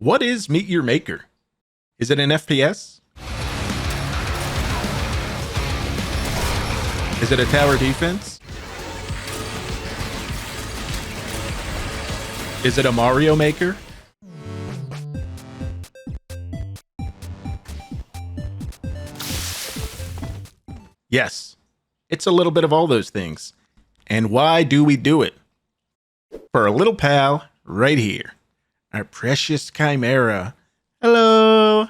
What is Meet Your Maker? Is it an FPS? Is it a tower defense? Is it a Mario Maker? Yes, it's a little bit of all those things. And why do we do it? For our little pal right here, our precious Chimera. Hello.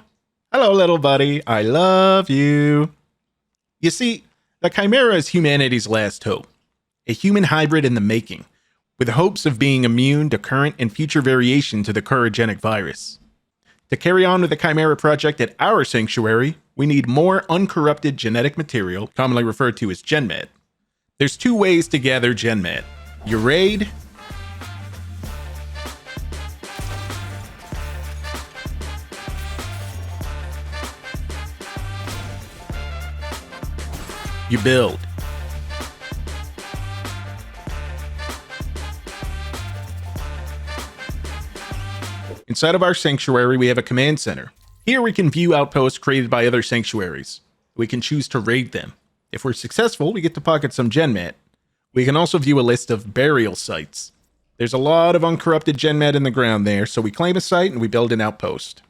Hello, little buddy. I love you. You see, the Chimera is humanity's last hope. A human hybrid in the making, with hopes of being immune to current and future variation to the choregenic virus. To carry on with the Chimera project at our sanctuary, we need more uncorrupted genetic material, commonly referred to as GenMat. There's two ways to gather GenMat. You raid, you build. Inside of our sanctuary, we have a command center. Here we can view outposts created by other sanctuaries. We can choose to raid them. If we're successful, we get to pocket some GenMat. We can also view a list of burial sites. There's a lot of uncorrupted GenMat in the ground there, so we claim a site and we build an outpost.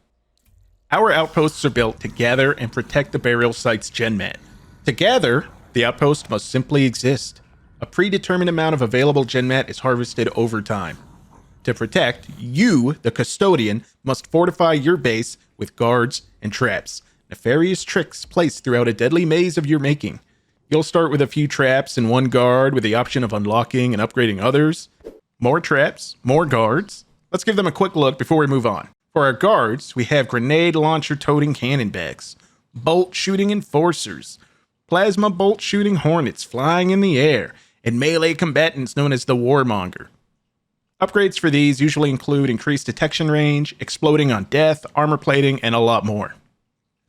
Our outposts are built to gather and protect the burial site's GenMat. To gather, the outpost must simply exist. A predetermined amount of available GenMat is harvested over time. To protect, you, the custodian, must fortify your base with guards and traps, nefarious tricks placed throughout a deadly maze of your making. You'll start with a few traps and one guard with the option of unlocking and upgrading others. More traps, more guards. Let's give them a quick look before we move on. For our guards, we have grenade launcher toting cannon bags, bolt shooting enforcers, plasma bolt shooting hornets flying in the air, and melee combatants known as the Warmonger. Upgrades for these usually include increased detection range, exploding on death, armor plating, and a lot more.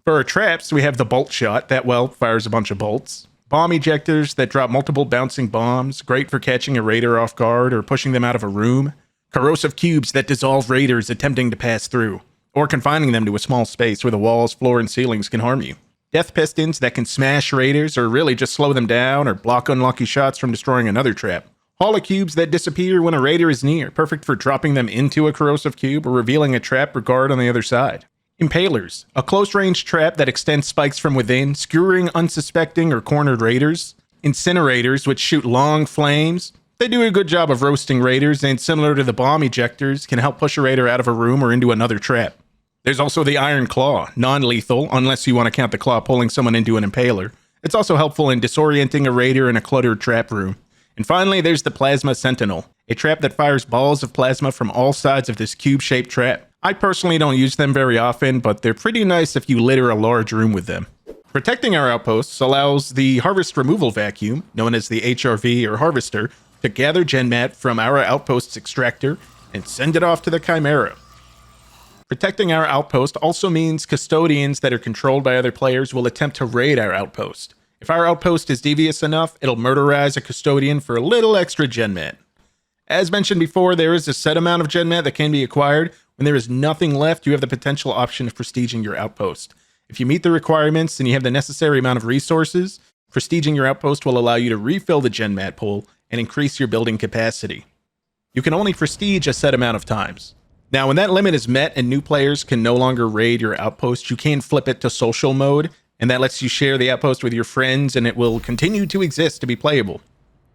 For our traps, we have the bolt shot that, well, fires a bunch of bolts. Bomb ejectors that drop multiple bouncing bombs, great for catching a raider off guard or pushing them out of a room. Corrosive cubes that dissolve raiders attempting to pass through, or confining them to a small space where the walls, floor, and ceilings can harm you. Death pistons that can smash raiders or really just slow them down or block unlucky shots from destroying another trap. Holocubes that disappear when a raider is near, perfect for dropping them into a corrosive cube or revealing a trap or guard on the other side. Impalers, a close-range trap that extends spikes from within, skewering unsuspecting or cornered raiders. Incinerators, which shoot long flames. They do a good job of roasting raiders, and similar to the bomb ejectors, can help push a raider out of a room or into another trap. There's also the Iron Claw, non-lethal, unless you want to count the claw pulling someone into an impaler. It's also helpful in disorienting a raider in a cluttered trap room. And finally, there's the Plasma Sentinel, a trap that fires balls of plasma from all sides of this cube-shaped trap. I personally don't use them very often, but they're pretty nice if you litter a large room with them. Protecting our outposts allows the Harvest Removal Vacuum, known as the HRV or Harvester, to gather GenMat from our outpost's extractor and send it off to the Chimera. Protecting our outpost also means custodians that are controlled by other players will attempt to raid our outpost. If our outpost is devious enough, it'll murderize a custodian for a little extra GenMat. As mentioned before, there is a set amount of GenMat that can be acquired. When there is nothing left, you have the potential option of prestiging your outpost. If you meet the requirements and you have the necessary amount of resources, prestiging your outpost will allow you to refill the GenMat pool and increase your building capacity. You can only prestige a set amount of times. Now, when that limit is met and new players can no longer raid your outpost, you can flip it to social mode, and that lets you share the outpost with your friends, and it will continue to exist to be playable.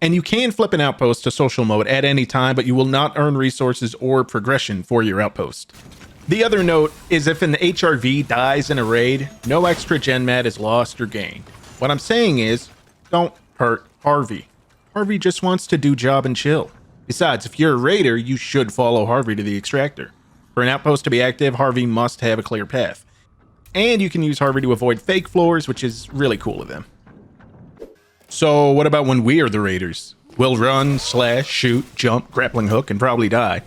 And you can flip an outpost to social mode at any time, but you will not earn resources or progression for your outpost. The other note is if an HRV dies in a raid, no extra GenMat is lost or gained. What I'm saying is, don't hurt Harvey. Harvey just wants to do job and chill. Besides, if you're a raider, you should follow Harvey to the extractor. For an outpost to be active, Harvey must have a clear path. And you can use Harvey to avoid fake floors, which is really cool of them. So what about when we are the raiders? We'll run, slash, shoot, jump, grappling hook, and probably die.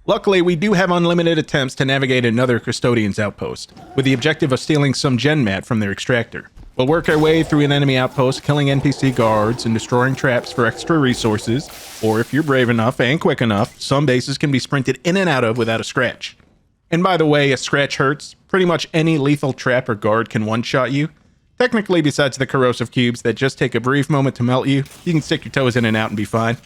Luckily, we do have unlimited attempts to navigate another custodian's outpost, with the objective of stealing some GenMat from their extractor. We'll work our way through an enemy outpost, killing NPC guards and destroying traps for extra resources, or if you're brave enough and quick enough, some bases can be sprinted in and out of without a scratch. And by the way, a scratch hurts. Pretty much any lethal trap or guard can one-shot you. Technically, besides the corrosive cubes that just take a brief moment to melt you, you can stick your toes in and out and be fine.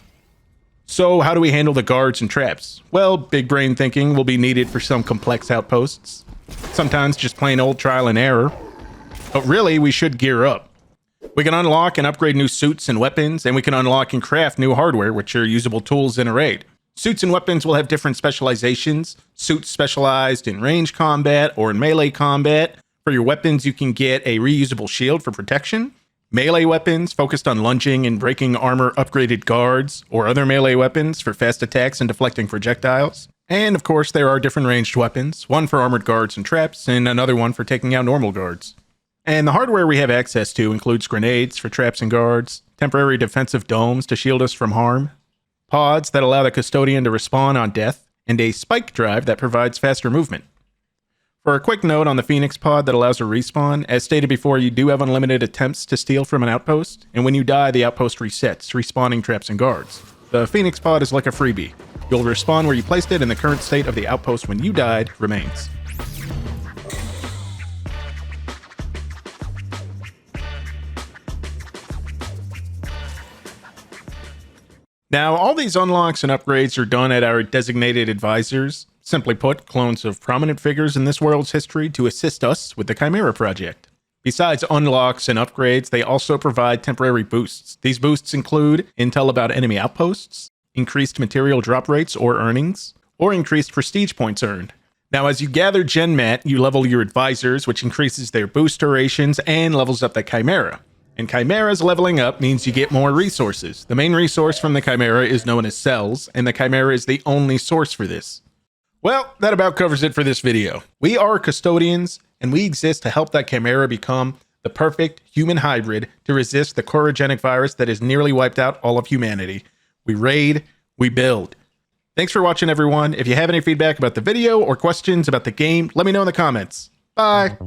So how do we handle the guards and traps? Well, big brain thinking will be needed for some complex outposts. Sometimes just plain old trial and error. But really, we should gear up. We can unlock and upgrade new suits and weapons, and we can unlock and craft new hardware, which are usable tools in a raid. Suits and weapons will have different specializations. Suits specialized in range combat or in melee combat. For your weapons, you can get a reusable shield for protection. Melee weapons focused on lunging and breaking armor upgraded guards, or other melee weapons for fast attacks and deflecting projectiles. And of course, there are different ranged weapons, one for armored guards and traps, and another one for taking out normal guards. And the hardware we have access to includes grenades for traps and guards, temporary defensive domes to shield us from harm, pods that allow the custodian to respawn on death, and a spike drive that provides faster movement. For a quick note on the Phoenix pod that allows a respawn, as stated before, you do have unlimited attempts to steal from an outpost, and when you die, the outpost resets, respawning traps and guards. The Phoenix pod is like a freebie. You'll respawn where you placed it, and the current state of the outpost when you died remains. Now, all these unlocks and upgrades are done at our designated advisors. Simply put, clones of prominent figures in this world's history to assist us with the Chimera project. Besides unlocks and upgrades, they also provide temporary boosts. These boosts include intel about enemy outposts, increased material drop rates or earnings, or increased prestige points earned. Now, as you gather Gen Mat, you level your advisors, which increases their boost durations and levels up the Chimera. And Chimera's leveling up means you get more resources. The main resource from the Chimera is known as cells, and the Chimera is the only source for this. Well, that about covers it for this video. We are custodians, and we exist to help that Chimera become the perfect human hybrid to resist the chorogenic virus that has nearly wiped out all of humanity. We raid, we build. Thanks for watching, everyone. If you have any feedback about the video or questions about the game, let me know in the comments. Bye!